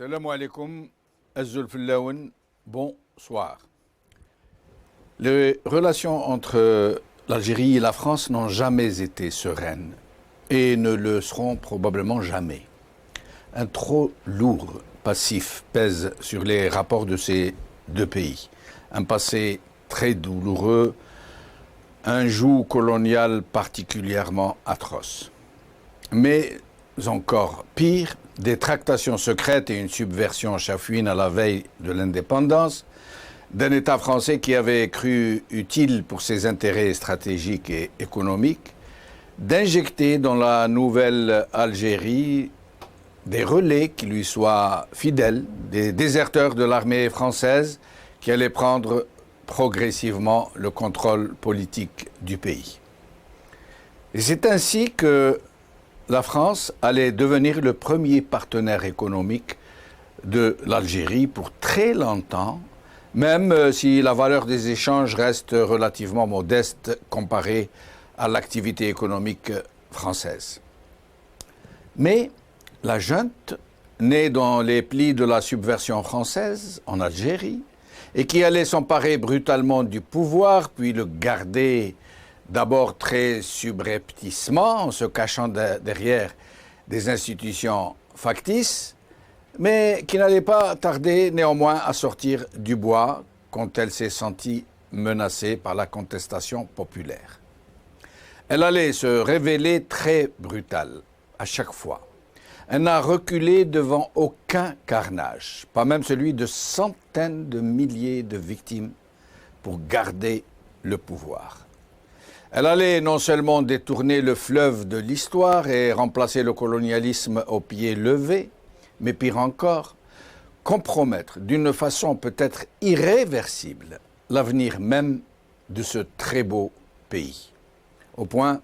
Salam alaikum, Azul Fillaoun, bonsoir. Les relations entre l'Algérie et la France n'ont jamais été sereines et ne le seront probablement jamais. Un trop lourd passif pèse sur les rapports de ces deux pays. Un passé très douloureux, un joug colonial particulièrement atroce. Mais encore pire, des tractations secrètes et une subversion chafouine à la veille de l'indépendance d'un État français qui avait cru utile pour ses intérêts stratégiques et économiques d'injecter dans la nouvelle Algérie des relais qui lui soient fidèles, des déserteurs de l'armée française qui allaient prendre progressivement le contrôle politique du pays. Et c'est ainsi que la France allait devenir le premier partenaire économique de l'Algérie pour très longtemps, même si la valeur des échanges reste relativement modeste comparée à l'activité économique française. Mais la junte, née dans les plis de la subversion française en Algérie, et qui allait s'emparer brutalement du pouvoir, puis le garder d'abord très subrepticement, en se cachant derrière des institutions factices, mais qui n'allait pas tarder néanmoins à sortir du bois quand elle s'est sentie menacée par la contestation populaire. Elle allait se révéler très brutale à chaque fois. Elle n'a reculé devant aucun carnage, pas même celui de centaines de milliers de victimes pour garder le pouvoir. Elle allait non seulement détourner le fleuve de l'histoire et remplacer le colonialisme au pied levé, mais pire encore, compromettre d'une façon peut-être irréversible l'avenir même de ce très beau pays. Au point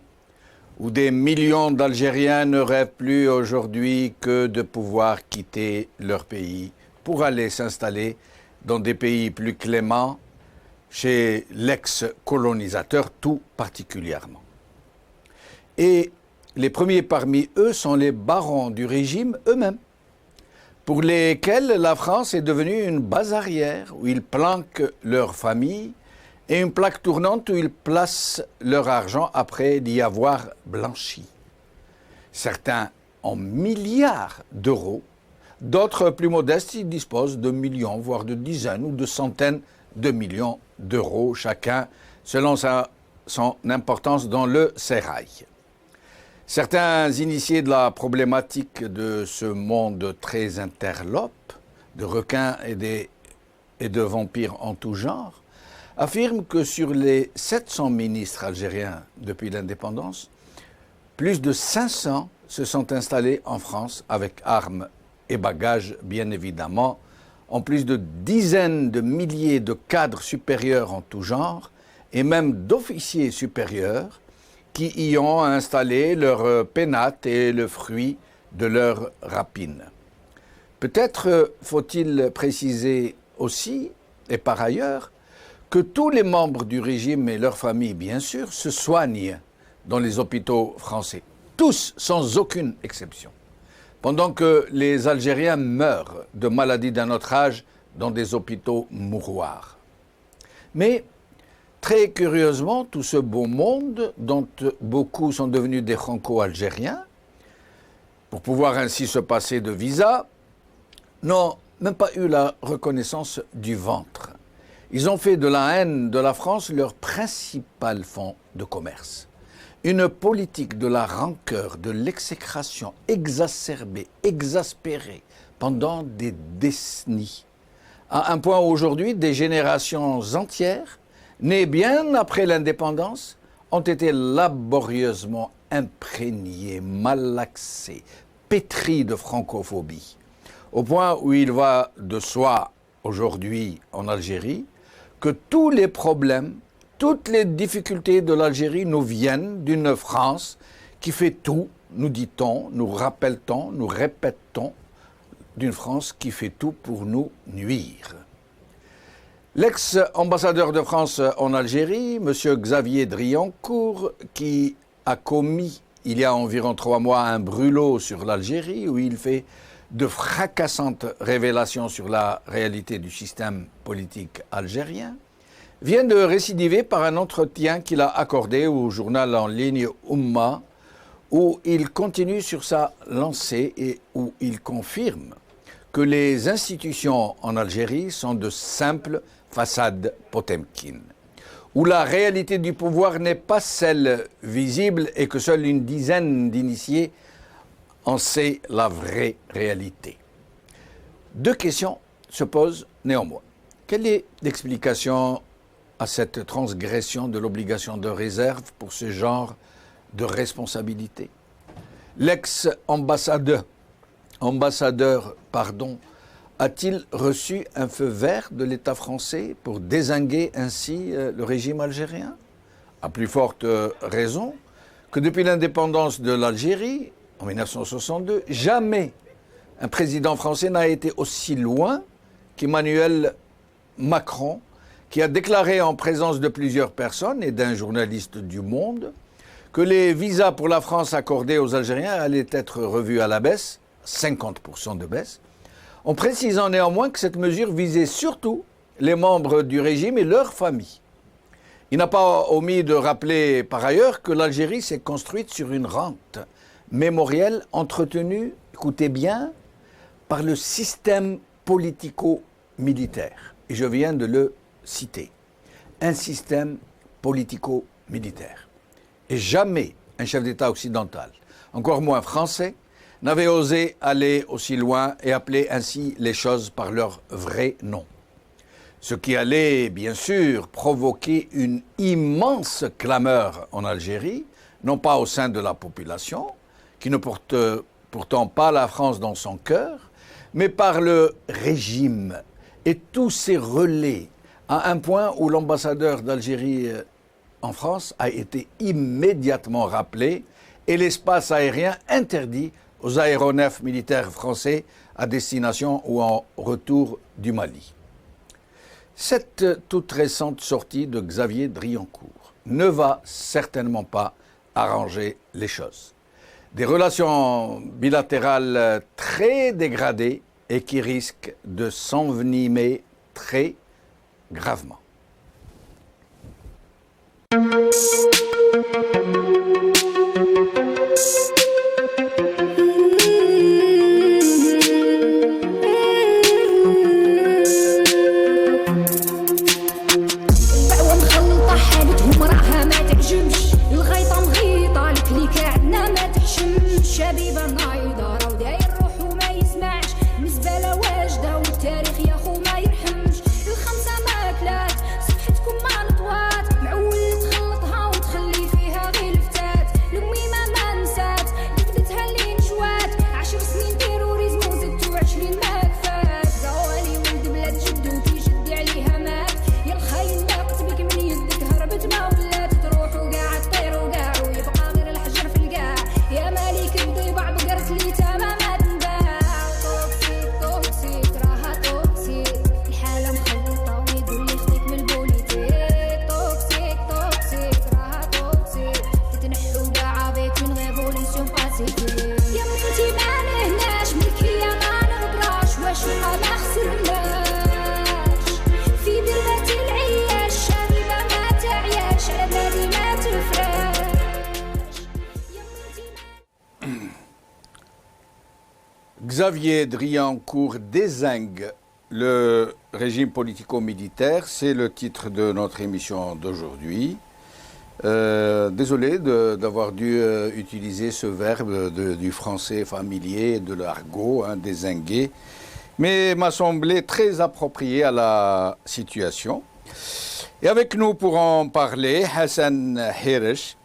où des millions d'Algériens ne rêvent plus aujourd'hui que de pouvoir quitter leur pays pour aller s'installer dans des pays plus cléments, chez l'ex-colonisateur tout particulièrement. Et les premiers parmi eux sont les barons du régime eux-mêmes, pour lesquels la France est devenue une base arrière où ils planquent leur famille et une plaque tournante où ils placent leur argent après d'y avoir blanchi. Certains en milliards d'euros, d'autres plus modestes, ils disposent de millions, voire de dizaines ou de centaines de millions d'euros chacun, selon son importance dans le sérail. Certains initiés de la problématique de ce monde très interlope, de requins et de vampires en tout genre, affirment que sur les 700 ministres algériens depuis l'indépendance, plus de 500 se sont installés en France avec armes et bagages, bien évidemment, en plus de dizaines de milliers de cadres supérieurs en tout genre, et même d'officiers supérieurs, qui y ont installé leur pénate et le fruit de leur rapine. Peut-être faut-il préciser aussi, et par ailleurs, que tous les membres du régime et leurs familles, bien sûr, se soignent dans les hôpitaux français. Tous, sans aucune exception. Pendant que les Algériens meurent de maladies d'un autre âge dans des hôpitaux mouroirs. Mais, très curieusement, tout ce beau monde, dont beaucoup sont devenus des franco-algériens, pour pouvoir ainsi se passer de visa, n'ont même pas eu la reconnaissance du ventre. Ils ont fait de la haine de la France leur principal fonds de commerce. Une politique de la rancœur, de l'exécration exacerbée, exaspérée pendant des décennies, à un point où aujourd'hui des générations entières, nées bien après l'indépendance, ont été laborieusement imprégnées, malaxées, pétries de francophobie, au point où il va de soi aujourd'hui en Algérie que tous les problèmes, toutes les difficultés de l'Algérie nous viennent d'une France qui fait tout, nous dit-on, nous rappelle-t-on, nous répète-t-on, d'une France qui fait tout pour nous nuire. L'ex-ambassadeur de France en Algérie, M. Xavier Driancourt, qui a commis il y a environ 3 mois un brûlot sur l'Algérie où il fait de fracassantes révélations sur la réalité du système politique algérien, vient de récidiver par un entretien qu'il a accordé au journal en ligne Oumma, où il continue sur sa lancée et où il confirme que les institutions en Algérie sont de simples façades Potemkin, où la réalité du pouvoir n'est pas celle visible et que seule une dizaine d'initiés en sait la vraie réalité. Deux questions se posent néanmoins. Quelle est l'explication à cette transgression de l'obligation de réserve pour ce genre de responsabilité? L'ex-ambassadeur a-t-il reçu un feu vert de l'État français pour dézinguer ainsi le régime algérien? À plus forte raison que depuis l'indépendance de l'Algérie, en 1962, jamais un président français n'a été aussi loin qu'Emmanuel Macron, qui a déclaré en présence de plusieurs personnes et d'un journaliste du Monde que les visas pour la France accordés aux Algériens allaient être revus à la baisse, 50% de baisse, en précisant néanmoins que cette mesure visait surtout les membres du régime et leurs familles. Il n'a pas omis de rappeler par ailleurs que l'Algérie s'est construite sur une rente mémorielle entretenue, écoutez bien, par le système politico-militaire. Et je viens de le citer. Un système politico-militaire. Et jamais un chef d'État occidental, encore moins français, n'avait osé aller aussi loin et appeler ainsi les choses par leur vrai nom. Ce qui allait, bien sûr, provoquer une immense clameur en Algérie, non pas au sein de la population, qui ne porte pourtant pas la France dans son cœur, mais par le régime et tous ses relais, à un point où l'ambassadeur d'Algérie en France a été immédiatement rappelé et l'espace aérien interdit aux aéronefs militaires français à destination ou en retour du Mali. Cette toute récente sortie de Xavier Driancourt ne va certainement pas arranger les choses. Des relations bilatérales très dégradées et qui risquent de s'envenimer très gravement. Xavier Driancourt dézingue le régime politico-militaire, c'est le titre de notre émission d'aujourd'hui. Désolé d'avoir dû utiliser ce verbe du français familier, de l'argot, dézinguer, mais m'a semblé très approprié à la situation. Et avec nous pour en parler, Hassan Hirish,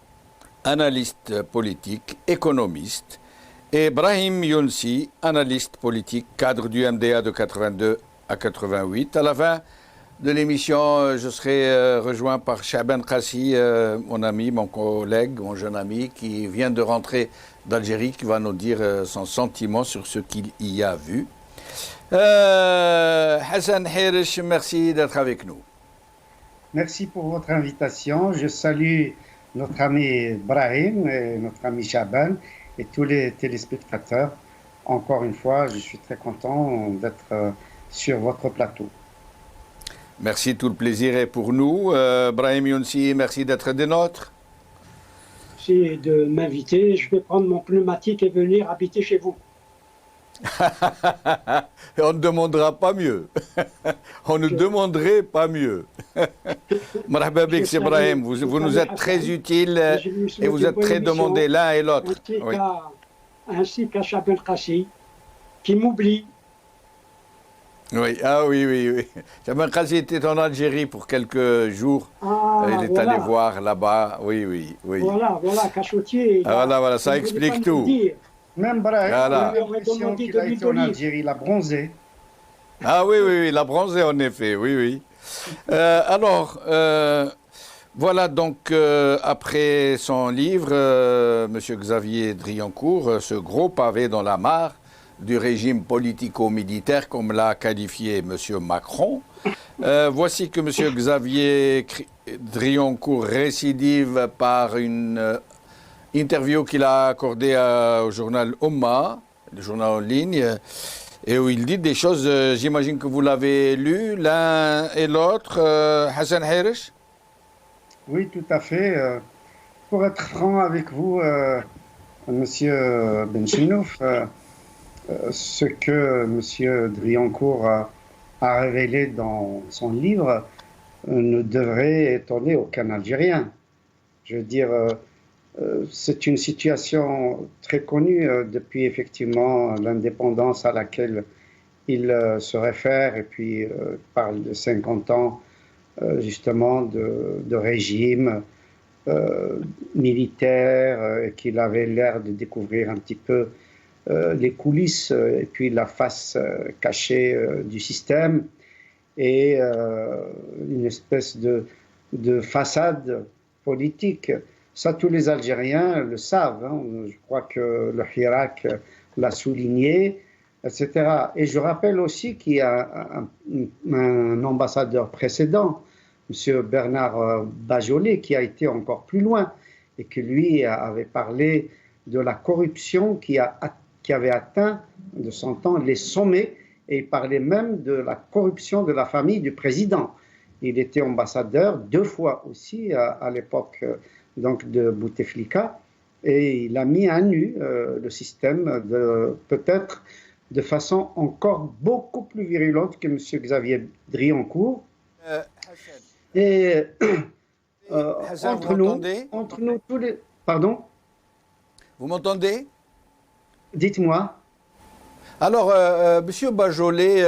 analyste politique, économiste, et Brahim Younsi, analyste politique, cadre du MDA de 82 à 88. À la fin de l'émission, je serai rejoint par Shaban Qassi, mon ami, mon collègue, mon jeune ami, qui vient de rentrer d'Algérie, qui va nous dire son sentiment sur ce qu'il y a vu. Hassan Hirish, merci d'être avec nous. Merci pour votre invitation. Je salue notre ami Brahim et notre ami Shaban et tous les téléspectateurs encore une fois, je suis très content d'être sur votre plateau. Merci, tout le plaisir est pour nous. Brahim Younsi, merci d'être des nôtres. Merci de m'inviter. Je vais prendre mon pneumatique et venir habiter chez vous. On ne demandera pas mieux. On ne demanderait pas mieux. Marhaba bik, c'est Brahim. Vous nous êtes très utiles et vous êtes très demandés l'un et l'autre. Ainsi qu'à Chabel Kassi, qui m'oublie. Oui, ah oui, oui, oui. Chabel Kassi était en Algérie pour quelques jours. Il est allé voir là-bas. Oui, oui, oui. Voilà, Cachotier. Voilà, ça explique tout. Même Brahim, a l'impression qu'il a été en Algérie, il a bronzé. Ah oui, il a bronzé en effet, oui. Voilà donc, après son livre, M. Xavier Driancourt, ce gros pavé dans la mare du régime politico-militaire, comme l'a qualifié M. Macron. Voici que M. Xavier Driancourt récidive par une interview qu'il a accordée au journal Umma, le journal en ligne, et où il dit des choses, j'imagine que vous l'avez lu, l'un et l'autre, Hassan Hirish. Oui, tout à fait. Pour être franc avec vous, Monsieur Benchenouf, ce que Monsieur Driancourt a révélé dans son livre ne devrait étonner aucun Algérien. Je veux dire, c'est une situation très connue depuis effectivement l'indépendance à laquelle il se réfère, et puis parle de 50 ans justement de régime militaire, qu'il avait l'air de découvrir un petit peu les coulisses et puis la face cachée du système, et une espèce de façade politique. Ça, tous les Algériens le savent. Hein. Je crois que le Hirak l'a souligné, etc. Et je rappelle aussi qu'il y a un ambassadeur précédent, M. Bernard Bajolet, qui a été encore plus loin et qui, lui, avait parlé de la corruption qui avait atteint de son temps les sommets, et il parlait même de la corruption de la famille du président. Il était ambassadeur 2 fois aussi à l'époque donc de Bouteflika, et il a mis à nu le système peut-être de façon encore beaucoup plus virulente que M. Xavier Driancourt. Et Hassan, entre nous tous les... Pardon? Vous m'entendez? Dites-moi. Alors, M. Bajolet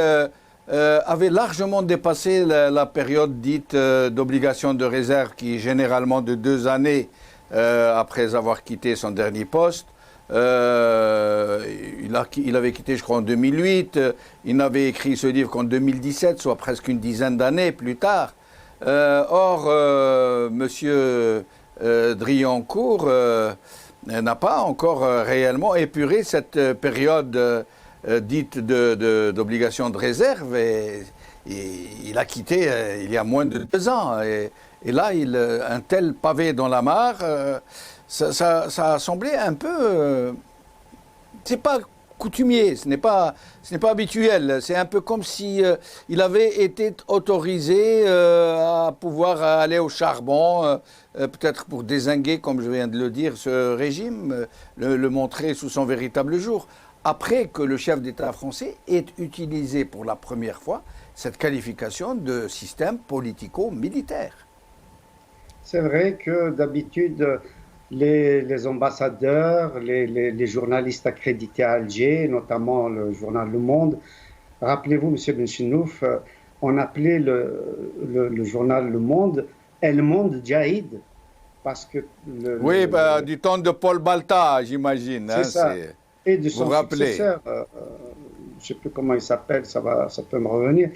avait largement dépassé la période dite d'obligation de réserve, qui est généralement de 2 années après avoir quitté son dernier poste. Il avait quitté, je crois, en 2008. Il n'avait écrit ce livre qu'en 2017, soit presque une dizaine d'années plus tard. Or, M. Driancourt n'a pas encore réellement épuré cette période dite d'obligation de réserve, et il a quitté il y a moins de 2 ans. Et là, un tel pavé dans la mare, ça a semblé un peu... c'est pas coutumier, ce n'est pas habituel. C'est un peu comme si il avait été autorisé à pouvoir aller au charbon, peut-être pour dézinguer, comme je viens de le dire, ce régime, le montrer sous son véritable jour. Après que le chef d'État français ait utilisé pour la première fois cette qualification de système politico-militaire. C'est vrai que d'habitude, les ambassadeurs, les journalistes accrédités à Alger, notamment le journal Le Monde, rappelez-vous, M. Benchenouf, on appelait le journal Le Monde El Monde Jaïd, parce que... du temps de Paul Balta, j'imagine. C'est ça. Et de son successeur, je ne sais plus comment il s'appelle, ça peut me revenir.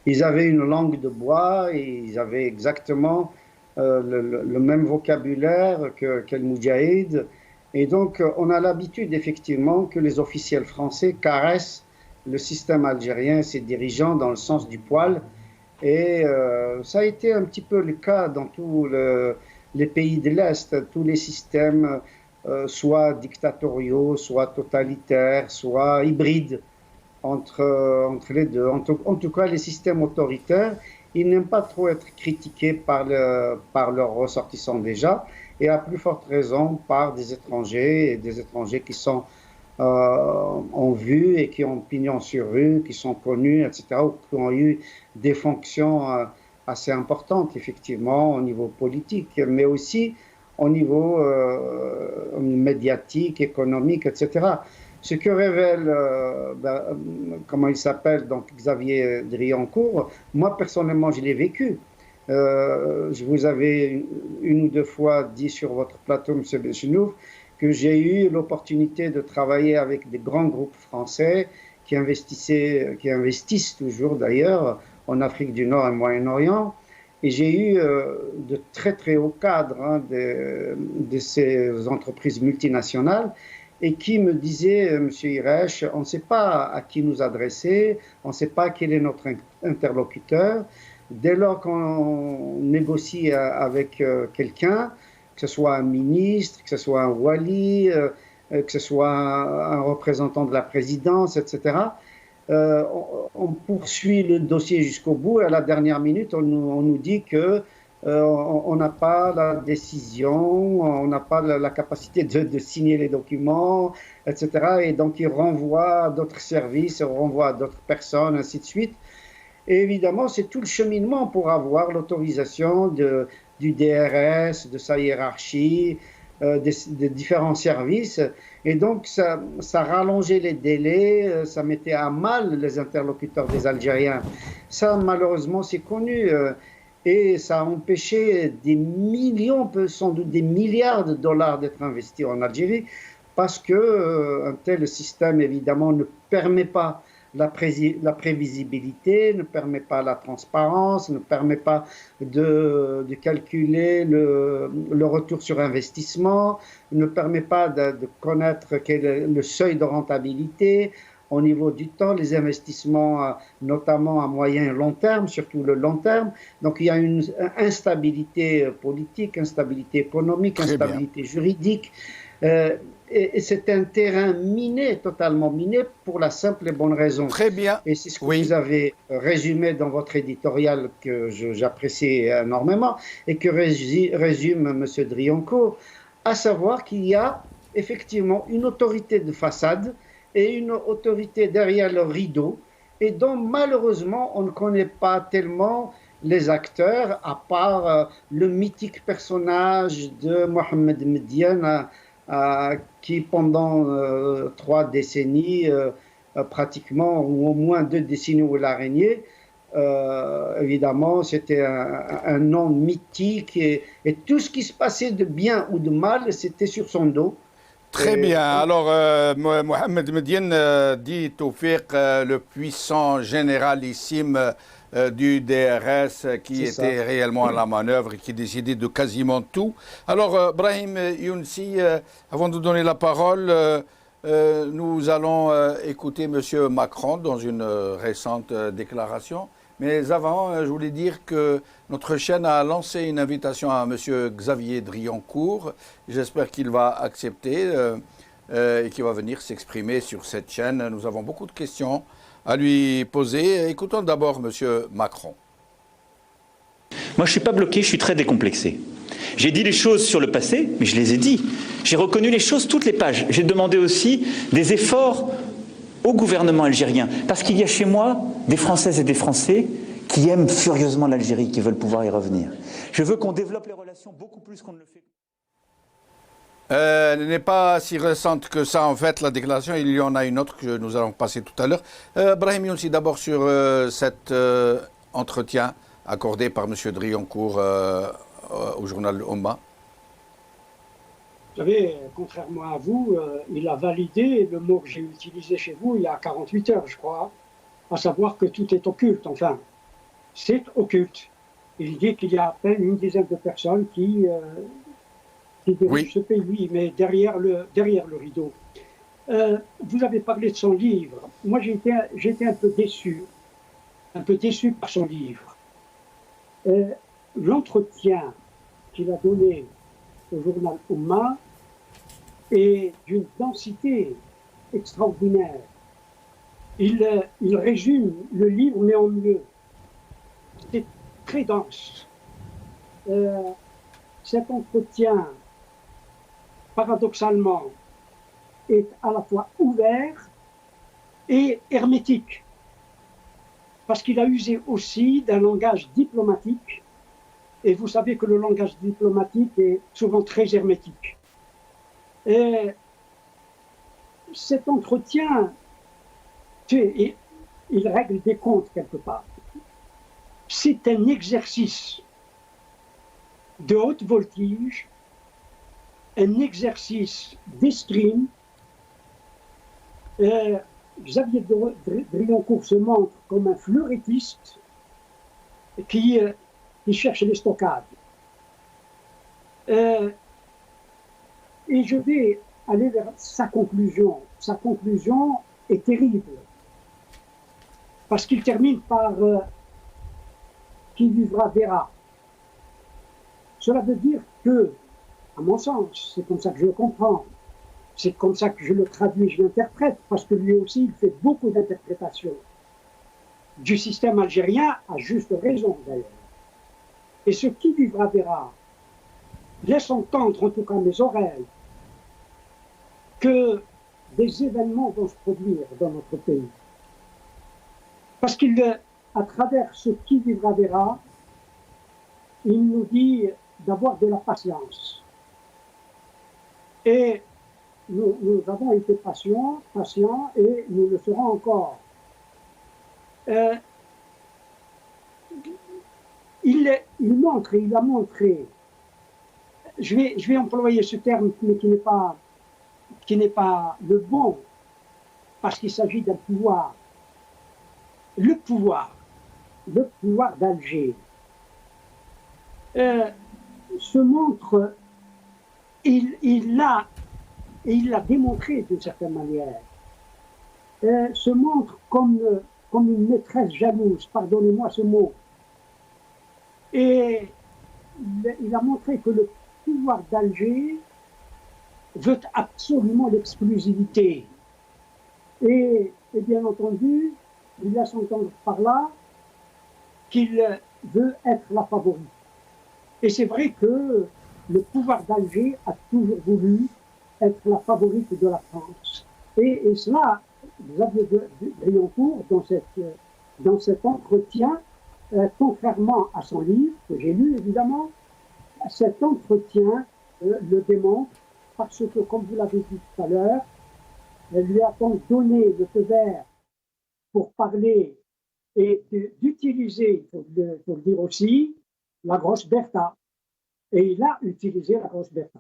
Ils avaient une langue de bois, et ils avaient exactement le même vocabulaire qu'El Moudjahid. Et donc, on a l'habitude, effectivement, que les officiels français caressent le système algérien, ses dirigeants, dans le sens du poil. Et ça a été un petit peu le cas dans tous les pays de l'Est. Tous les systèmes soit dictatoriaux, soit totalitaires, soit hybrides entre les deux. En tout cas, les systèmes autoritaires, ils n'aiment pas trop être critiqués par leurs ressortissants déjà, et à plus forte raison par des étrangers, et des étrangers qui sont en vue et qui ont pignon sur rue, qui sont connus, etc., ou qui ont eu des fonctions assez importantes, effectivement, au niveau politique, mais aussi au niveau médiatique, économique, etc. Ce que révèle, comment il s'appelle, donc Xavier Driancourt, moi personnellement je l'ai vécu. Je vous avais une ou deux fois dit sur votre plateau, M. Benchenouf, que j'ai eu l'opportunité de travailler avec des grands groupes français qui investissent toujours d'ailleurs en Afrique du Nord et Moyen-Orient. Et j'ai eu de très très hauts cadres de ces entreprises multinationales et qui me disaient, Monsieur Iresh, on ne sait pas à qui nous adresser, on ne sait pas quel est notre interlocuteur. Dès lors qu'on négocie avec quelqu'un, que ce soit un ministre, que ce soit un wali, que ce soit un représentant de la présidence, etc., on poursuit le dossier jusqu'au bout et à la dernière minute, on nous dit que on n'a pas la décision, on n'a pas la capacité de signer les documents, etc. Et donc, ils renvoient à d'autres services, renvoient à d'autres personnes, ainsi de suite. Et évidemment, c'est tout le cheminement pour avoir l'autorisation du DRS, de sa hiérarchie, des différents services. Et donc, ça rallongeait les délais, ça mettait à mal les interlocuteurs des Algériens. Ça, malheureusement, c'est connu. Et ça a empêché des millions, sans doute des milliards de dollars d'être investis en Algérie, parce qu'un tel système, évidemment, ne permet pas la prévisibilité, ne permet pas la transparence, ne permet pas de calculer le retour sur investissement, ne permet pas de connaître quel est le seuil de rentabilité au niveau du temps, les investissements notamment à moyen et long terme, surtout le long terme. Donc il y a une instabilité politique, instabilité économique, instabilité juridique. Et c'est un terrain miné, totalement miné, pour la simple et bonne raison. Très bien. Et c'est ce que vous avez résumé dans votre éditorial que j'apprécie énormément et que résume M. Driancourt, à savoir qu'il y a effectivement une autorité de façade et une autorité derrière le rideau, et dont malheureusement on ne connaît pas tellement les acteurs, à part le mythique personnage de Mohamed Mediane, qui pendant 3 décennies, pratiquement, ou au moins 2 décennies où il a régné, évidemment, c'était un nom mythique, et tout ce qui se passait de bien ou de mal, c'était sur son dos. Très bien. Alors, Mohamed Mediane dit Tawfiq, le puissant généralissime du DRS qui était réellement à la manœuvre et qui décidait de quasiment tout. Alors, Brahim Younsi, avant de donner la parole, nous allons écouter M. Macron dans une récente déclaration. Mais avant, je voulais dire que notre chaîne a lancé une invitation à M. Xavier Driancourt. J'espère qu'il va accepter et qu'il va venir s'exprimer sur cette chaîne. Nous avons beaucoup de questions à lui poser. Écoutons d'abord M. Macron. Moi, je ne suis pas bloqué, je suis très décomplexé. J'ai dit les choses sur le passé, mais je les ai dit. J'ai reconnu les choses, toutes les pages. J'ai demandé aussi des efforts au gouvernement algérien, parce qu'il y a chez moi des Françaises et des Français qui aiment furieusement l'Algérie, qui veulent pouvoir y revenir. Je veux qu'on développe les relations beaucoup plus qu'on ne le fait. Elle n'est pas si récente que ça, en fait, la déclaration. Il y en a une autre que nous allons passer tout à l'heure. Brahim Younsi, d'abord sur cet entretien accordé par M. Driancourt au journal Oumma. Vous savez, contrairement à vous, il a validé le mot que j'ai utilisé chez vous il y a 48 heures, je crois, à savoir que tout est occulte. Enfin, c'est occulte. Il dit qu'il y a à peine une dizaine de personnes qui dirigent ce pays, mais derrière le rideau. Vous avez parlé de son livre. Moi, j'ai été un peu déçu par son livre. L'entretien qu'il a donné au journal Oumma et d'une densité extraordinaire. Il résume le livre, mais en mieux. C'est très dense. Cet entretien, paradoxalement, est à la fois ouvert et hermétique, parce qu'il a usé aussi d'un langage diplomatique, et vous savez que le langage diplomatique est souvent très hermétique. Et cet entretien, il règle des comptes quelque part. C'est un exercice de haute voltige, un exercice d'escrime. Xavier Drioncourt se montre comme un fleurettiste qui cherche les stockades. Et je vais aller vers sa conclusion. Sa conclusion est terrible, parce qu'il termine par qui vivra verra. Cela veut dire que, à mon sens, c'est comme ça que je le comprends, c'est comme ça que je le traduis, je l'interprète, parce que lui aussi, il fait beaucoup d'interprétations du système algérien, à juste raison d'ailleurs. Et ce qui vivra verra laisse entendre, en tout cas mes oreilles, que des événements vont se produire dans notre pays. Parce qu'à travers ce qui vivra verra, il nous dit d'avoir de la patience. Et nous avons été patients, et nous le serons encore. Il a montré, je vais employer ce terme, mais qui n'est pas le bon, parce qu'il s'agit d'un pouvoir. Le pouvoir d'Alger se montre, il l'a démontré d'une certaine manière, se montre comme une maîtresse jalouse, pardonnez-moi ce mot. Et il a montré que le pouvoir d'Alger veut absolument l'exclusivité. Et bien entendu, il laisse entendre par là qu'il veut être la favorite. Et c'est vrai que le pouvoir d'Alger a toujours voulu être la favorite de la France. Et cela, Xavier Drioncourt, dans cet entretien, contrairement à son livre, que j'ai lu évidemment, cet entretien le démontre, parce que, comme vous l'avez dit tout à l'heure, lui a donc donné le feu vert pour parler et d'utiliser, il faut le dire aussi, la grosse Bertha. Et il a utilisé la grosse Bertha.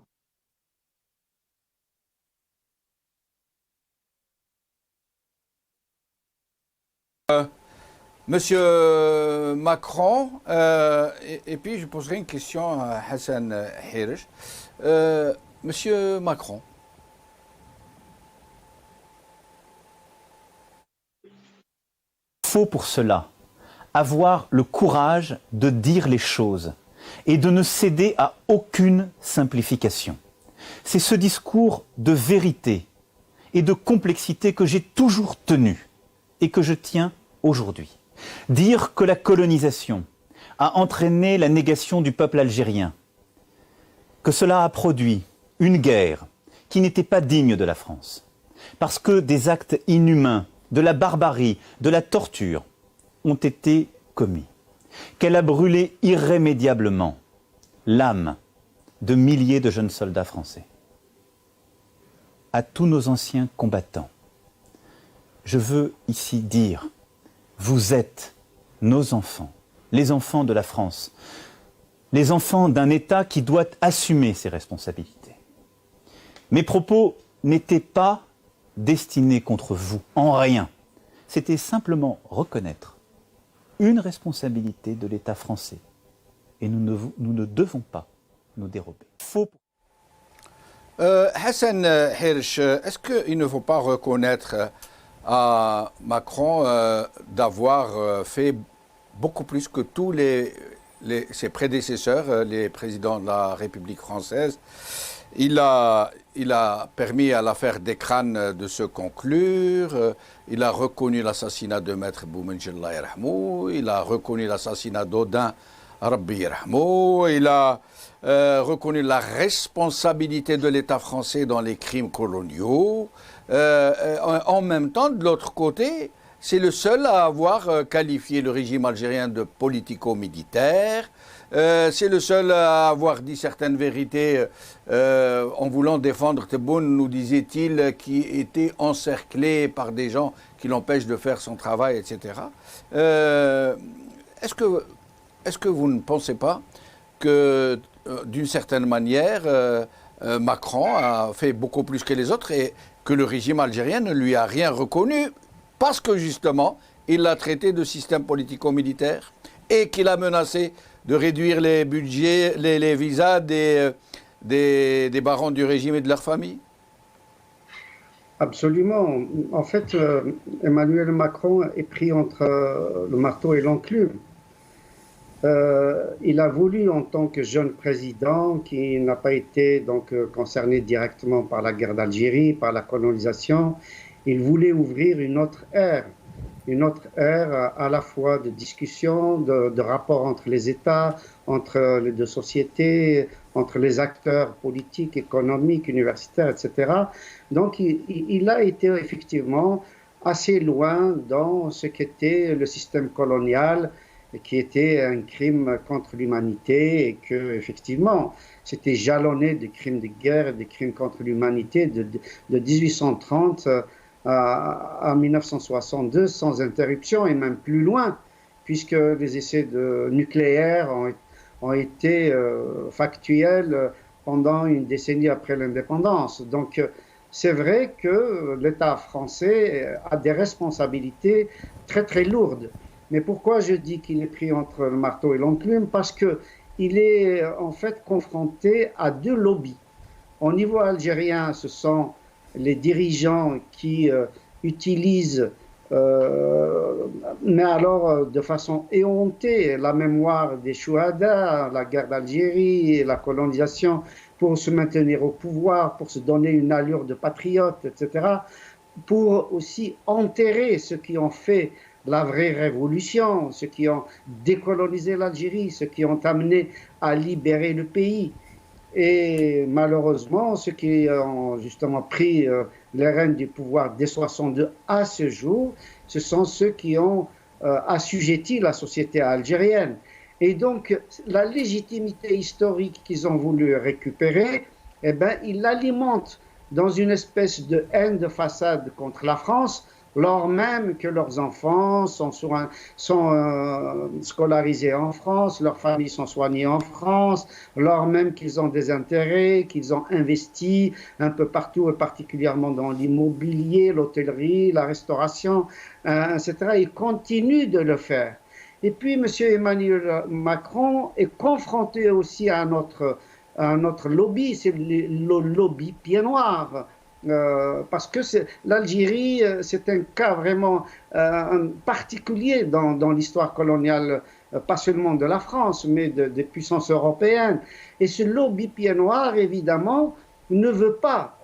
Monsieur Macron, et puis je poserai une question à Hassan Hirish. Monsieur Macron. Il faut pour cela avoir le courage de dire les choses et de ne céder à aucune simplification. C'est ce discours de vérité et de complexité que j'ai toujours tenu et que je tiens aujourd'hui. Dire que la colonisation a entraîné la négation du peuple algérien, que cela a produit une guerre qui n'était pas digne de la France, parce que des actes inhumains, de la barbarie, de la torture ont été commis, qu'elle a brûlé irrémédiablement l'âme de milliers de jeunes soldats français. À tous nos anciens combattants, je veux ici dire, vous êtes nos enfants, les enfants de la France, les enfants d'un État qui doit assumer ses responsabilités. Mes propos n'étaient pas destinés contre vous, en rien. C'était simplement reconnaître une responsabilité de l'État français. Et nous ne devons pas nous dérober. Hassan Hirish, est-ce qu'il ne faut pas reconnaître à Macron d'avoir fait beaucoup plus que tous ses prédécesseurs, les présidents de la République française? Il a il a permis à l'affaire des crânes de se conclure. Il a reconnu l'assassinat de Maître Boumendjel, il a reconnu l'assassinat d'Odin, Rabbi Yerhamou. Il a reconnu la responsabilité de l'État français dans les crimes coloniaux. En même temps, de l'autre côté, c'est le seul à avoir qualifié le régime algérien de politico-militaire. C'est le seul à avoir dit certaines vérités en voulant défendre Tebboune, nous disait-il, qui était encerclé par des gens qui l'empêchent de faire son travail, etc. Est-ce que vous ne pensez pas que, d'une certaine manière, Macron a fait beaucoup plus que les autres et que le régime algérien ne lui a rien reconnu parce que, justement, il l'a traité de système politico-militaire et qu'il a menacé de réduire les budgets, les visas des barons du régime et de leur famille? Absolument. En fait, Emmanuel Macron est pris entre le marteau et l'enclume. Il a voulu, en tant que jeune président, qui n'a pas été donc concerné directement par la guerre d'Algérie, par la colonisation, il voulait ouvrir une autre ère à la fois de discussion, de rapports entre les États, entre les deux sociétés, entre les acteurs politiques, économiques, universitaires, etc. Donc il a été effectivement assez loin dans ce qu'était le système colonial, qui était un crime contre l'humanité et que, effectivement, c'était jalonné de crimes de guerre et de crimes contre l'humanité de 1830 à 1962 sans interruption et même plus loin, puisque les essais nucléaires ont été factuels pendant une décennie après l'indépendance. Donc, c'est vrai que l'État français a des responsabilités très très lourdes. Mais pourquoi je dis qu'il est pris entre le marteau et l'enclume? Parce qu'il est en fait confronté à deux lobbies. Au niveau algérien, ce sont les dirigeants qui utilisent, mais alors de façon éhontée, la mémoire des Chouhada, la guerre d'Algérie et la colonisation pour se maintenir au pouvoir, pour se donner une allure de patriote, etc., pour aussi enterrer ceux qui ont fait la vraie révolution, ceux qui ont décolonisé l'Algérie, ceux qui ont amené à libérer le pays. Et malheureusement, ceux qui ont justement pris les rênes du pouvoir dès 1962 à ce jour, ce sont ceux qui ont assujetti la société algérienne. Et donc, la légitimité historique qu'ils ont voulu récupérer, eh bien, ils l'alimentent dans une espèce de haine de façade contre la France, lors même que leurs enfants sont scolarisés en France, leurs familles sont soignées en France, lors même qu'ils ont des intérêts, qu'ils ont investi un peu partout, et particulièrement dans l'immobilier, l'hôtellerie, la restauration, etc. Ils continuent de le faire. Et puis, M. Emmanuel Macron est confronté aussi à notre lobby, c'est le lobby pied noir. Parce que l'Algérie, c'est un cas vraiment particulier dans l'histoire coloniale, pas seulement de la France, mais des puissances européennes. Et ce lobby pied noir, évidemment, ne veut pas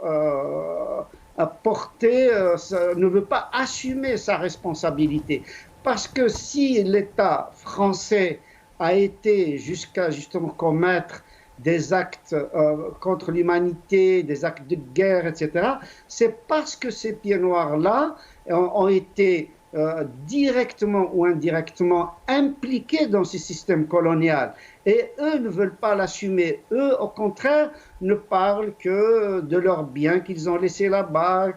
ne veut pas assumer sa responsabilité. Parce que si l'État français a été jusqu'à justement commettre des actes contre l'humanité, des actes de guerre, etc., c'est parce que ces pieds noirs-là ont été directement ou indirectement impliqués dans ce système colonial. Et eux ne veulent pas l'assumer. Eux, au contraire, ne parlent que de leurs biens qu'ils ont laissés là-bas,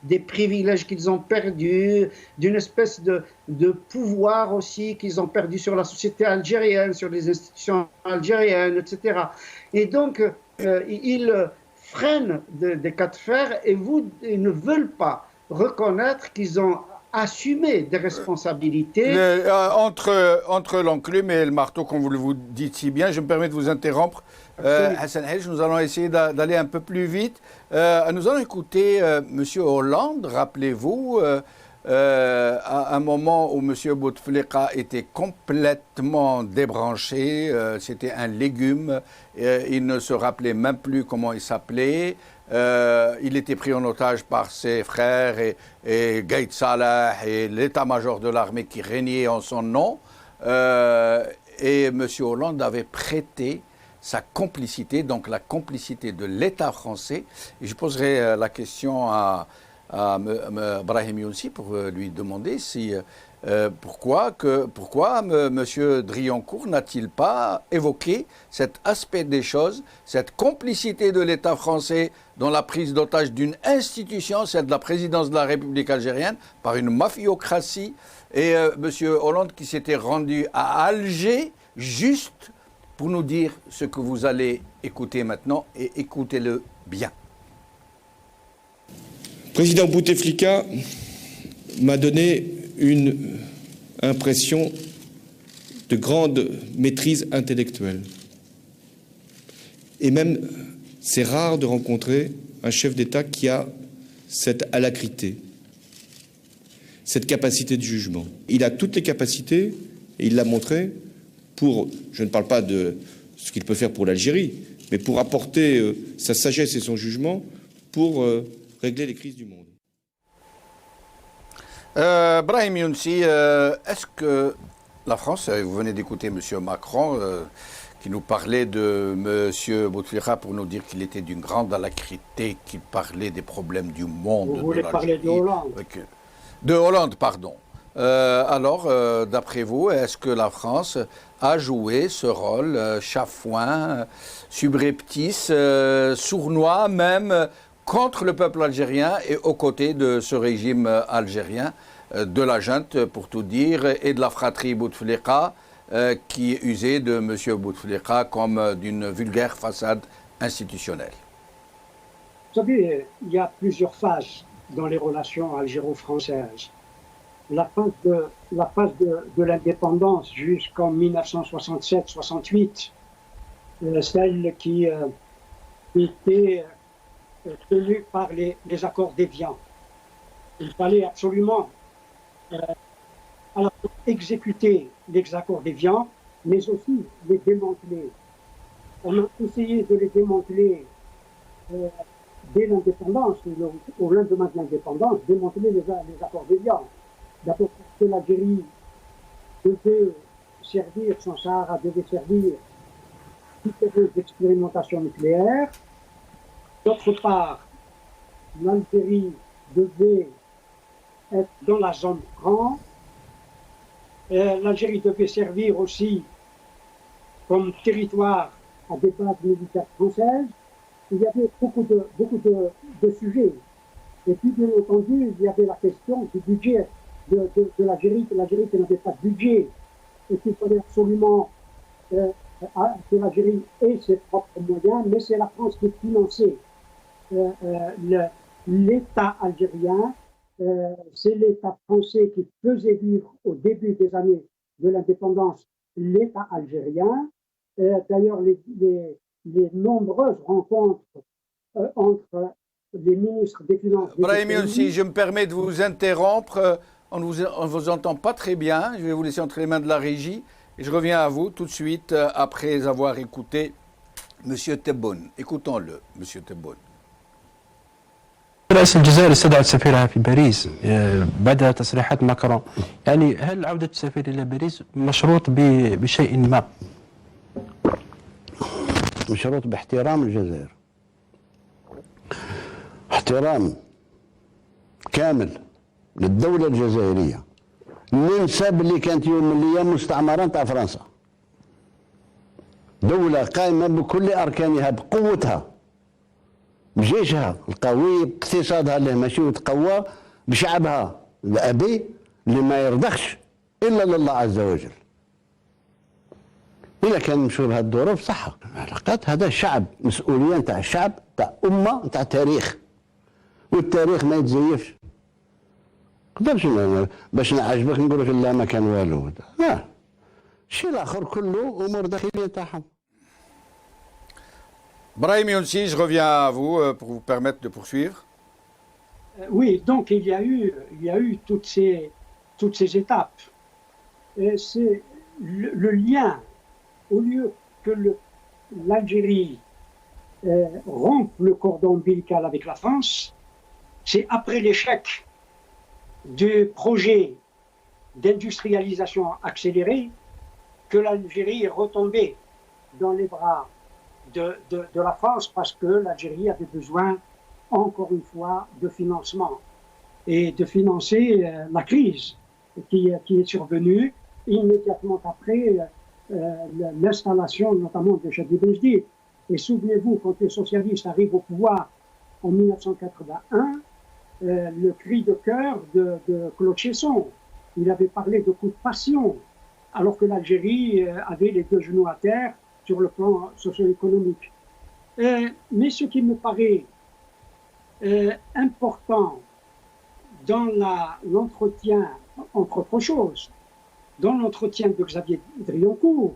des privilèges qu'ils ont perdus, d'une espèce de pouvoir aussi qu'ils ont perdu sur la société algérienne, sur les institutions algériennes, etc. Et donc, ils freinent des cas de fer et ils ne veulent pas reconnaître qu'ils ont assumer des responsabilités. Entre l'enclume et le marteau, comme vous le dites si bien, je me permets de vous interrompre. Hassan Hedj, nous allons essayer d'aller un peu plus vite. Nous allons écouter M. Hollande, rappelez-vous, à un moment où M. Bouteflika était complètement débranché, c'était un légume, il ne se rappelait même plus comment il s'appelait. il était pris en otage par ses frères et Gaïd Salah et l'état-major de l'armée qui régnait en son nom. Et M. Hollande avait prêté sa complicité, donc la complicité de l'État français. Et je poserai la question à Brahim Younsi pour lui demander si, pourquoi M. Driancourt n'a-t-il pas évoqué cet aspect des choses, cette complicité de l'État français dans la prise d'otage d'une institution, celle de la présidence de la République algérienne, par une mafiocratie, et M. Hollande qui s'était rendu à Alger juste pour nous dire ce que vous allez écouter maintenant, et écoutez-le bien. Le président Bouteflika m'a donné une impression de grande maîtrise intellectuelle. Et même, c'est rare de rencontrer un chef d'État qui a cette alacrité, cette capacité de jugement. Il a toutes les capacités, et il l'a montré, pour, je ne parle pas de ce qu'il peut faire pour l'Algérie, mais pour apporter sa sagesse et son jugement pour régler les crises du monde. Brahim Younsi, est-ce que la France, vous venez d'écouter M. Macron qui nous parlait de M. Bouteflika pour nous dire qu'il était d'une grande alacrité, qu'il parlait des problèmes du monde. Vous voulez parler de Hollande? De Hollande, pardon. Alors, d'après vous, est-ce que la France a joué ce rôle chafouin, subreptice, sournois même, contre le peuple algérien et aux côtés de ce régime algérien, de la junte pour tout dire, et de la fratrie Bouteflika qui usait de M. Bouteflika comme d'une vulgaire façade institutionnelle? Vous savez, il y a plusieurs phases dans les relations algéro-françaises. La phase de l'indépendance jusqu'en 1967-68, celle qui était tenue par les accords d'Évian. Il fallait absolument à la fois exécuter les accords d'Évian, mais aussi les démanteler. On a essayé de les démanteler dès l'indépendance, au lendemain de l'indépendance, démanteler les accords d'Évian. D'abord parce que l'Algérie devait servir, son Sahara devait servir différentes expérimentations nucléaires. D'autre part, l'Algérie devait être dans la zone franc. L'Algérie devait servir aussi comme territoire à des bases militaires françaises. Il y avait beaucoup de sujets. Et puis, bien entendu, il y avait la question du budget de l'Algérie, l'Algérie qui n'avait pas de budget, et qu'il fallait absolument que l'Algérie ait ses propres moyens, mais c'est la France qui finançait l'État algérien. C'est l'État français qui faisait vivre au début des années de l'indépendance l'État algérien. D'ailleurs, les nombreuses rencontres entre les ministres des Finances... Brahim Younsi, je me permets de vous interrompre. On ne vous entend pas très bien. Je vais vous laisser entre les mains de la régie. Et je reviens à vous tout de suite après avoir écouté M. Tebboune. Écoutons-le, M. Tebboune. رئيس الجزائر استدعت سفيرها في باريس بعد تصريحات ماكرون. يعني هل عودة السفير إلى باريس مشروط بشيء ما؟ مشروط باحترام الجزائر، احترام كامل للدولة الجزائرية. ننسى باللي كانت يوم من الأيام مستعمرة تاع فرنسا، دولة قائمة بكل أركانها بقوتها، بجيشها القوي، باقتصادها اللي ماشي وتقوى، بشعبها الأبي اللي ما يرضخش إلا لله عز وجل. إذا كان مشهور هالظروف صح، العلاقات هذا شعب، مسؤولية نتاع الشعب، نتاع أمة، نتاع تاريخ، والتاريخ ما يتزيفش. نقدرش باش نعجبك نقول لك لا ما كان والو، لا الشيء الآخر كله أمور داخلية تاعهم. Brahim Younsi, je reviens à vous pour vous permettre de poursuivre. Oui, donc il y a eu toutes ces étapes. C'est le lien, au lieu que l'Algérie rompre le cordon ombilical avec la France, c'est après l'échec du projet d'industrialisation accélérée que l'Algérie est retombée dans les bras de la France parce que l'Algérie avait besoin, encore une fois, de financement et de financer la crise qui est survenue immédiatement après l'installation notamment de Chadi Benjdi. Et souvenez-vous, quand les socialistes arrivent au pouvoir en 1981, le cri de cœur de Claude Cheysson, il avait parlé de coup de passion, alors que l'Algérie avait les deux genoux à terre sur le plan socio-économique. Mais ce qui me paraît important dans l'entretien, entre autres choses, dans l'entretien de Xavier Drioncourt,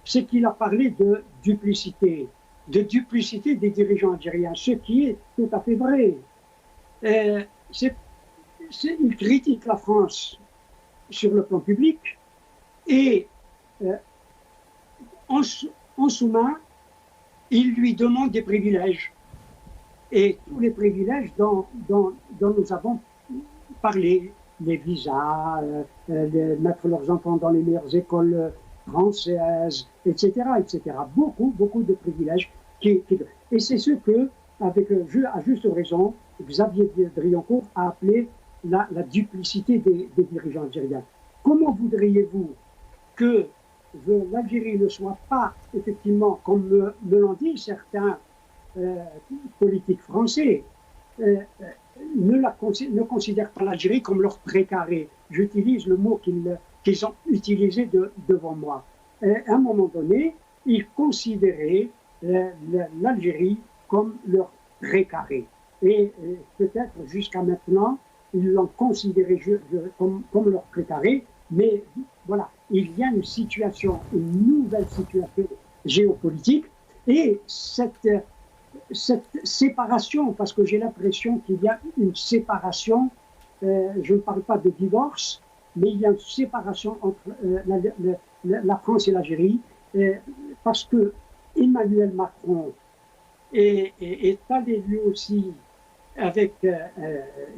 c'est qu'il a parlé de duplicité des dirigeants algériens, ce qui est tout à fait vrai. Il critique la France sur le plan public et en sous-main, il lui demande des privilèges. Et tous les privilèges dont nous avons parlé, les visas, mettre leurs enfants dans les meilleures écoles françaises, etc., etc. Beaucoup de privilèges. Et c'est ce que, à juste raison, Xavier Drioncourt a appelé la duplicité des dirigeants algériens. Comment voudriez-vous que l'Algérie ne soit pas, effectivement, comme me l'ont dit certains politiques français, ne considèrent pas l'Algérie comme leur précaré. J'utilise le mot qu'ils ont utilisé devant moi. À un moment donné, ils considéraient l'Algérie comme leur précaré. Et peut-être jusqu'à maintenant, ils l'ont considéré comme leur précaré, mais voilà, il y a une nouvelle situation géopolitique, et cette séparation, parce que j'ai l'impression qu'il y a une séparation, je ne parle pas de divorce, mais il y a une séparation entre la France et l'Algérie, parce que Emmanuel Macron est allé lui aussi avec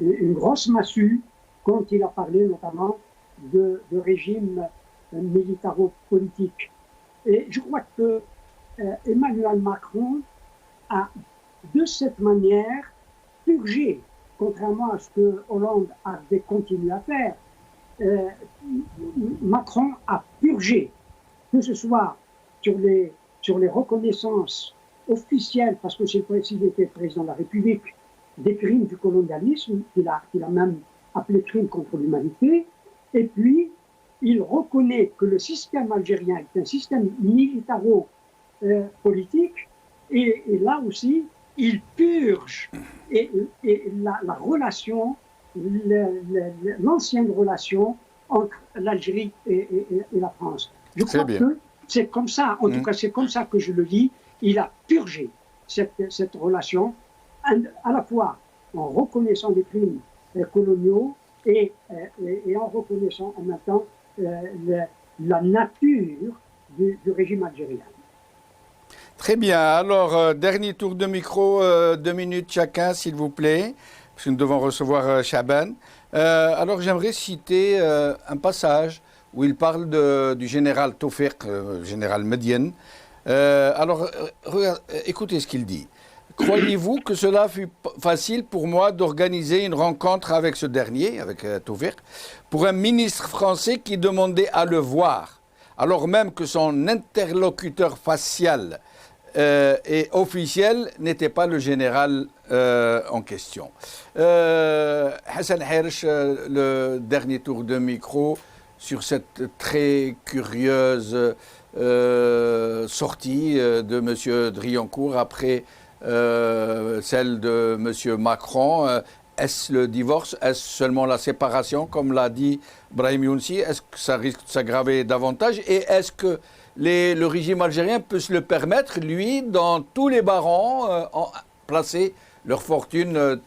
une grosse massue quand il a parlé notamment de régime militaro-politique. Et je crois que Emmanuel Macron a, de cette manière, purgé, contrairement à ce que Hollande avait continué à faire. Macron a purgé, que ce soit sur les reconnaissances officielles, parce que c'est s'il était président de la République, des crimes du colonialisme, qu'il a même appelé crimes contre l'humanité, et puis il reconnaît que le système algérien est un système militaro-politique, et là aussi, il purge la relation, l'ancienne relation entre l'Algérie et la France. Je crois que c'est comme ça, en tout cas c'est comme ça que je le lis, il a purgé cette relation, à la fois en reconnaissant des crimes coloniaux et en reconnaissant en même temps la nature du régime algérien. Très bien. Alors, dernier tour de micro, 2 minutes chacun, s'il vous plaît, parce que nous devons recevoir Chaban. Alors, j'aimerais citer un passage où il parle du général Tawfiq, général Medienne. Alors, écoutez ce qu'il dit. Croyez-vous que cela fut facile pour moi d'organiser une rencontre avec ce dernier, avec Tawfiq, pour un ministre français qui demandait à le voir, alors même que son interlocuteur facial et officiel n'était pas le général en question. Hassan Hersh, le dernier tour de micro sur cette très curieuse sortie de M. Drioncourt après celle de M. Macron. Est-ce le divorce? Est-ce seulement la séparation, comme l'a dit Brahim Younsi? Est-ce que ça risque de s'aggraver davantage? Et est-ce que le régime algérien peut se le permettre, lui, dans tous les barons, placer leur fortune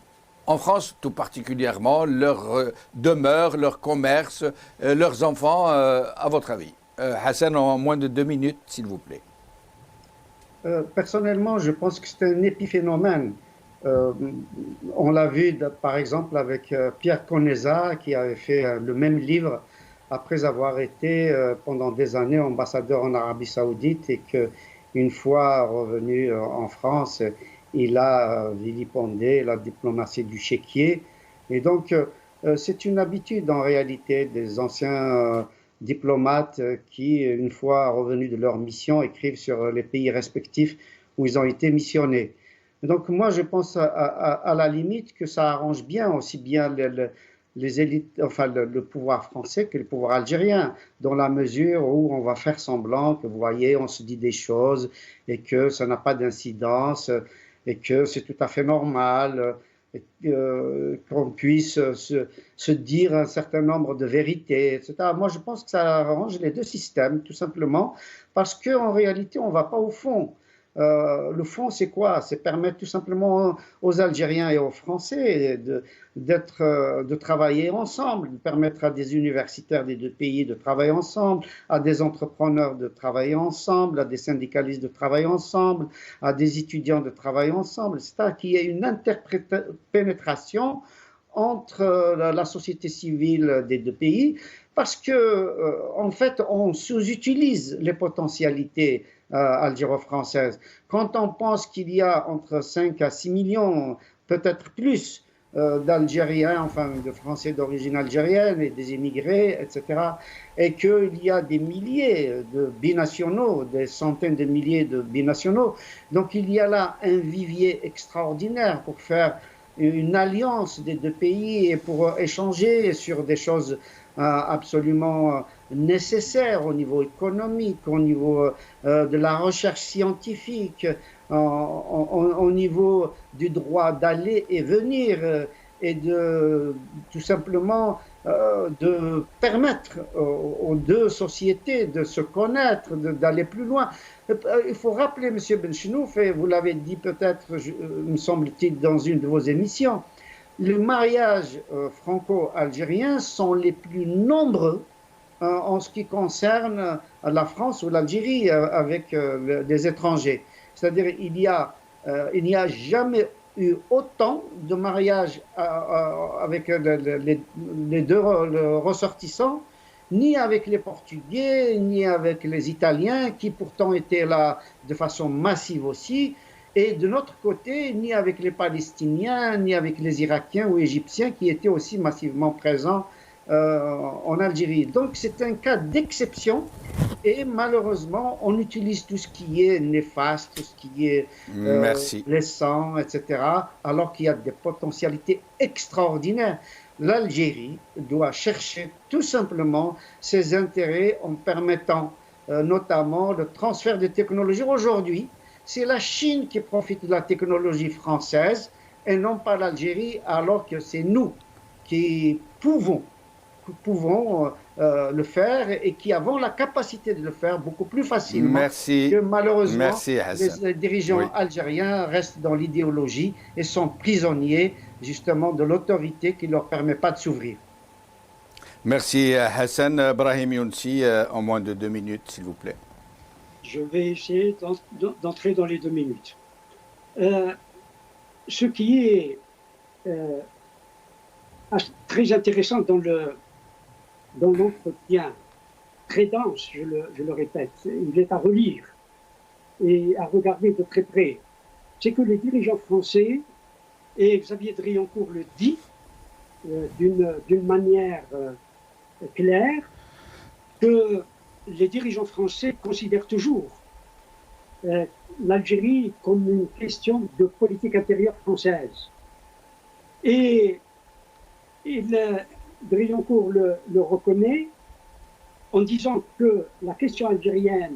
en France, tout particulièrement, leur demeure, leur commerce, leurs enfants, à votre avis? Hassan, en moins de 2 minutes, s'il vous plaît. Personnellement, je pense que c'est un épiphénomène. Euh, on l'a vu par exemple avec Pierre Conesa qui avait fait le même livre après avoir été pendant des années ambassadeur en Arabie Saoudite et qu'une fois revenu en France, il a vilipendé la diplomatie du chéquier. Et donc, c'est une habitude en réalité des anciens diplomates qui, une fois revenus de leur mission, écrivent sur les pays respectifs où ils ont été missionnés. Donc moi, je pense à la limite que ça arrange bien aussi bien les élites, enfin le pouvoir français que le pouvoir algérien, dans la mesure où on va faire semblant que, vous voyez, on se dit des choses et que ça n'a pas d'incidence et que c'est tout à fait normal. Qu'on puisse se dire un certain nombre de vérités, etc. Moi, je pense que ça arrange les deux systèmes, tout simplement, parce qu'en réalité, on ne va pas au fond. Le fond, c'est quoi? C'est permettre tout simplement aux Algériens et aux Français de travailler ensemble, de permettre à des universitaires des deux pays de travailler ensemble, à des entrepreneurs de travailler ensemble, à des syndicalistes de travailler ensemble, à des étudiants de travailler ensemble, c'est-à-dire qu'il y ait une interpénétration entre la société civile des deux pays, parce que en fait, on sous-utilise les potentialités algéro-françaises. Quand on pense qu'il y a entre 5 à 6 millions, peut-être plus, d'Algériens, enfin de Français d'origine algérienne et des immigrés, etc., et qu'il y a des milliers de binationaux, des centaines de milliers de binationaux, donc il y a là un vivier extraordinaire pour faire une alliance des deux pays et pour échanger sur des choses absolument nécessaires au niveau économique, au niveau de la recherche scientifique, au niveau du droit d'aller et venir et de tout simplement de permettre aux deux sociétés de se connaître, d'aller plus loin. Il faut rappeler, M. Benchenouf, et vous l'avez dit peut-être, me semble-t-il, dans une de vos émissions, les mariages franco-algériens sont les plus nombreux en ce qui concerne la France ou l'Algérie avec des étrangers. C'est-à-dire il n'y a jamais eu autant de mariages avec les deux ressortissants, ni avec les Portugais, ni avec les Italiens, qui pourtant étaient là de façon massive aussi, et de notre côté, ni avec les Palestiniens, ni avec les Irakiens ou Égyptiens, qui étaient aussi massivement présents en Algérie. Donc c'est un cas d'exception, et malheureusement, on utilise tout ce qui est néfaste, tout ce qui est blessant, etc., alors qu'il y a des potentialités extraordinaires. L'Algérie doit chercher tout simplement ses intérêts en permettant notamment le transfert de technologies. Aujourd'hui, c'est la Chine qui profite de la technologie française et non pas l'Algérie, alors que c'est nous qui pouvons le faire et qui avons la capacité de le faire beaucoup plus facilement que malheureusement les dirigeants algériens restent dans l'idéologie et sont prisonniers justement de l'autorité qui ne leur permet pas de s'ouvrir. Merci Hassan. Brahim Younsi, en moins de 2 minutes, s'il vous plaît. Je vais essayer d'entrer dans les 2 minutes. Ce qui est très intéressant dans l'entretien, très dense, je le répète, il est à relire et à regarder de très près, c'est que les dirigeants français, et Xavier Drioncourt le dit d'une manière claire, que les dirigeants français considèrent toujours l'Algérie comme une question de politique intérieure française. Et Drioncourt le reconnaît en disant que la question algérienne,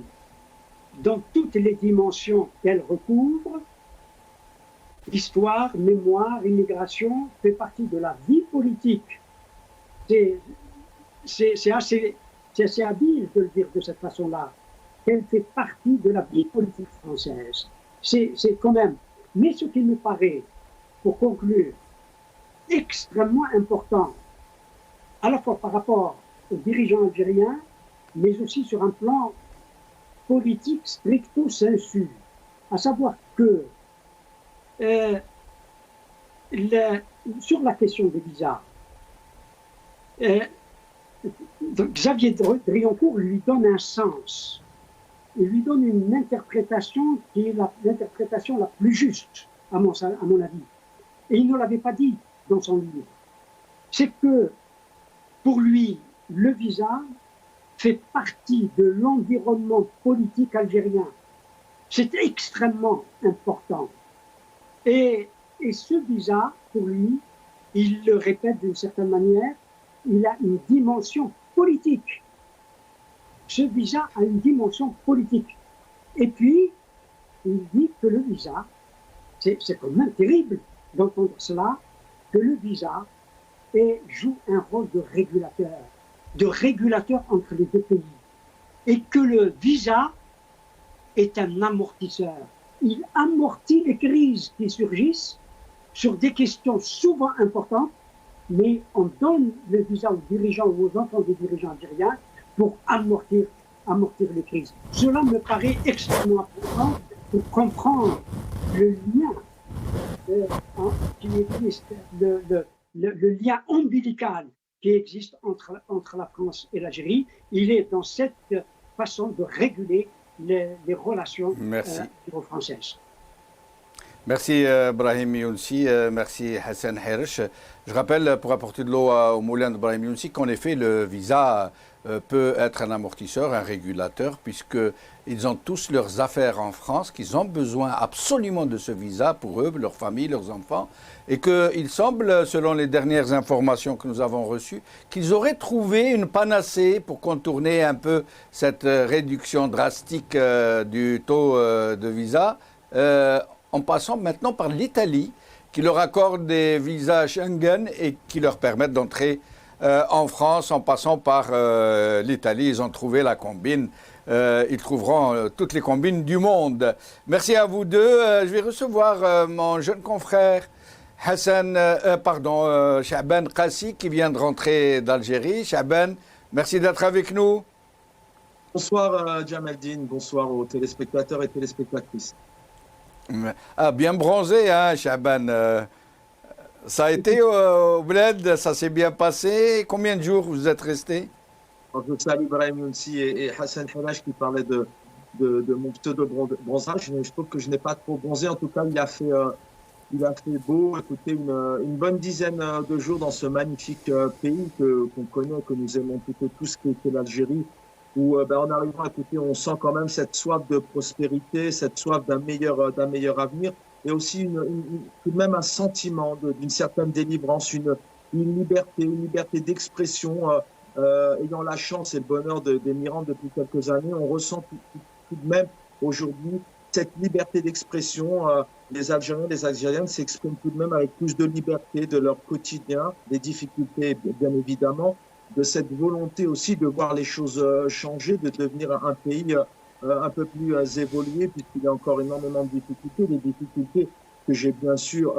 dans toutes les dimensions qu'elle recouvre, histoire, mémoire, immigration, fait partie de la vie politique. C'est assez habile de le dire de cette façon-là, qu'elle fait partie de la vie politique française. C'est quand même, mais ce qui me paraît, pour conclure, extrêmement important, à la fois par rapport aux dirigeants algériens, mais aussi sur un plan politique stricto sensu. à savoir que sur la question des visas, Xavier Drioncourt lui donne un sens. Il lui donne une interprétation qui est l'interprétation la plus juste, à mon avis. Et il ne l'avait pas dit dans son livre. C'est que, pour lui, le visa fait partie de l'environnement politique algérien. C'est extrêmement important. Et ce visa, pour lui, il le répète d'une certaine manière, il a une dimension politique. Ce visa a une dimension politique. Et puis, il dit que le visa, c'est quand même terrible d'entendre cela, que le visa joue un rôle de régulateur entre les deux pays. Et que le visa est un amortisseur. Il amortit les crises qui surgissent sur des questions souvent importantes, mais on donne le visa aux dirigeants ou aux enfants des dirigeants algériens pour amortir les crises. Cela me paraît extrêmement important pour comprendre le lien qui existe, le lien ombilical qui existe entre la France et l'Algérie. Il est dans cette façon de réguler les relations françaises. Merci Brahim Younsi, merci Hassan Herish. Je rappelle, pour apporter de l'eau au moulin de Brahim Younsi, qu'en effet le visa peut être un amortisseur, un régulateur, puisqu'ils ont tous leurs affaires en France, qu'ils ont besoin absolument de ce visa pour eux, leur famille, leurs enfants, et qu'il semble, selon les dernières informations que nous avons reçues, qu'ils auraient trouvé une panacée pour contourner un peu cette réduction drastique du taux de visa, en passant maintenant par l'Italie, qui leur accorde des visas Schengen et qui leur permettent d'entrer en France en passant par l'Italie. Ils ont trouvé la combine. Ils trouveront toutes les combines du monde. Merci à vous deux. Je vais recevoir mon jeune confrère Chahban Qassi, qui vient de rentrer d'Algérie. Chahban, merci d'être avec nous. Bonsoir Jamaldine, bonsoir aux téléspectateurs et téléspectatrices. Ah, bien bronzé, hein, Chahban. Ça a été au Bled, ça s'est bien passé. Combien de jours vous êtes resté? Je salue Brahim Younsi et Hassan Herish qui parlaient de mon pseudo-bronzage. Je trouve que je n'ai pas trop bronzé. En tout cas, il a fait beau. Écoutez, une bonne dizaine de jours dans ce magnifique pays qu'on connaît, que nous aimons plutôt tous, qui est l'Algérie, où en arrivant, écoutez, on sent quand même cette soif de prospérité, cette soif d'un meilleur avenir, et aussi tout de même un sentiment d'une certaine délivrance, une liberté d'expression. Ayant la chance et le bonheur d'émigrer depuis quelques années, on ressent tout de même aujourd'hui cette liberté d'expression. Les Algériens, les Algériennes s'expriment tout de même avec plus de liberté de leur quotidien, des difficultés bien évidemment, de cette volonté aussi de voir les choses changer, de devenir un pays un peu plus évolué, puisqu'il y a encore énormément de difficultés, des difficultés que j'ai bien sûr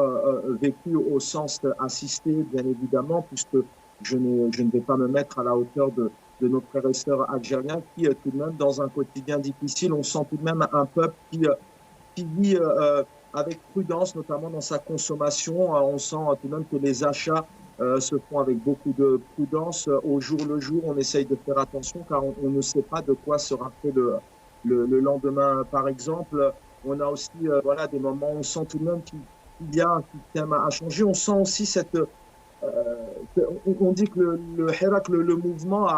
vécues au sens assisté, bien évidemment, puisque je ne vais pas me mettre à la hauteur de nos frères et sœurs algériens qui, tout de même, dans un quotidien difficile, on sent tout de même un peuple qui vit avec prudence, notamment dans sa consommation. On sent tout de même que les achats se font avec beaucoup de prudence. Au jour le jour, on essaye de faire attention car on ne sait pas de quoi sera fait le lendemain, par exemple. On a aussi des moments où on sent tout de même qu'il y a un système à changer. On sent aussi cette... on dit que le Hirak, le mouvement,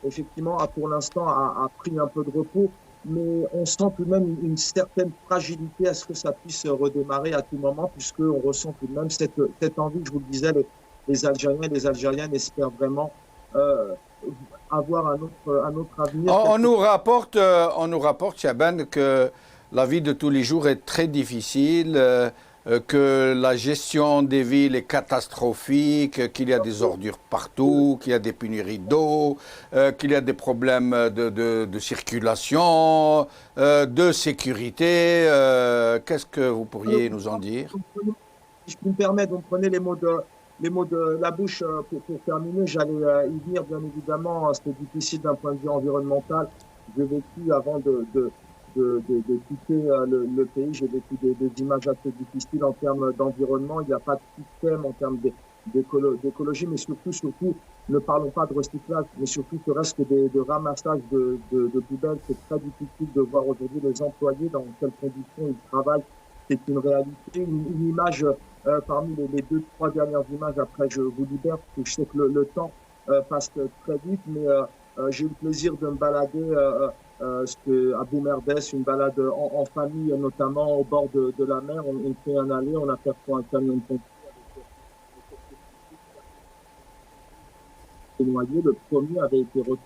effectivement, pour l'instant, a pris un peu de repos, mais on sent tout de même une certaine fragilité à ce que ça puisse redémarrer à tout moment, puisqu'on ressent tout de même cette envie, je vous le disais, les Algériens et les Algériennes espèrent vraiment avoir un autre avenir. On nous rapporte, Chahban, que la vie de tous les jours est très difficile, que la gestion des villes est catastrophique, qu'il y a des ordures partout, qu'il y a des pénuries d'eau, qu'il y a des problèmes de circulation, de sécurité. Qu'est-ce que vous pourriez nous en dire? Si je peux me permettre, donc prenez les mots de la bouche pour terminer. J'allais y venir, bien évidemment. C'était difficile d'un point de vue environnemental. J'ai vécu avant de de quitter le pays. J'ai vécu des images assez difficiles en termes d'environnement. Il n'y a pas de système en termes d'écologie, mais surtout, ne parlons pas de recyclage, mais surtout ce reste de ramassage de poubelles. C'est très difficile de voir aujourd'hui les employés dans quelles conditions ils travaillent. C'est une réalité, une image parmi les 2-3 dernières images. Après, je vous libère parce que je sais que le temps passe très vite, mais j'ai eu le plaisir de me balader à Boumerdès, une balade en famille, notamment au bord de la mer. On fait un aller, on aperçoit un camion de pompiers noyé. Le premier avait été retrouvé.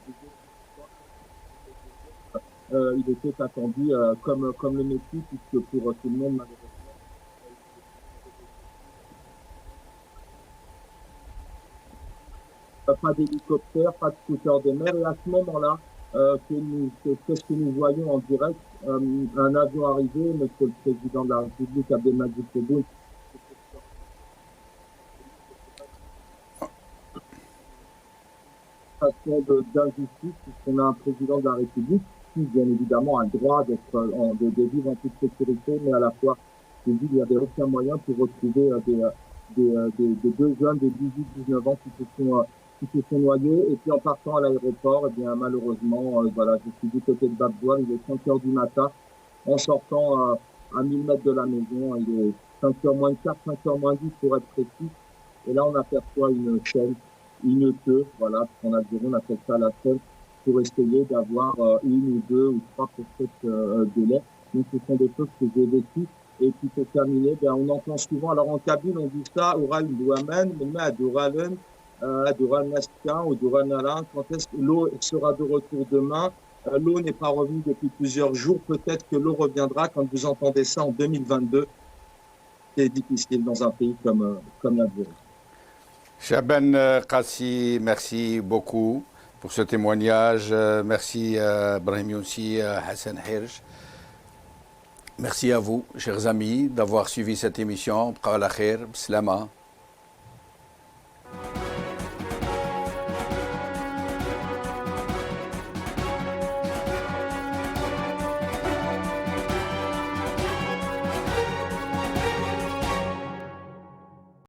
Il était attendu comme le Messie, puisque pour tout le monde, malheureusement, pas d'hélicoptère, pas de scooter de mer. Et à ce moment-là, qu'est-ce que nous voyons en direct? Un avion arrivé, monsieur le président de la République, Abdelmadjid Tebboune, d'injustice, puisqu'on a un président de la République qui, bien évidemment, a le droit de vivre en toute sécurité, mais à la fois, je dis, il n'y avait aucun moyen pour retrouver des deux jeunes de 18-19 ans qui se sont noyés. Et puis en partant à l'aéroport, eh bien, malheureusement, voilà, je suis du côté de Babouar, il est 5 heures du matin. En sortant à 1000 mètres de la maison, il est 5 heures moins 4, 5 heures moins 10 pour être précis. Et là, on aperçoit une chaîne, une queue, voilà, en Algérie, on appelle ça la chaîne, pour essayer d'avoir une ou deux ou trois pochettes de lait. Donc, ce sont des choses que j'ai vécues. Et puis, pour terminer, ben, on entend souvent, alors en cabine, on dit ça, Oral Douamen, mais à Douralen, Doural Nastia ou Doural Nalan, quand est-ce que l'eau sera de retour demain? L'eau n'est pas revenue depuis plusieurs jours. Peut-être que l'eau reviendra quand vous entendez ça en 2022. C'est difficile dans un pays comme l'Algérie. Chaban Qassi, merci beaucoup pour ce témoignage. Merci Brahim Younsi, Hassan Hirj. Merci à vous, chers amis, d'avoir suivi cette émission. Bqa la khair, b'slama.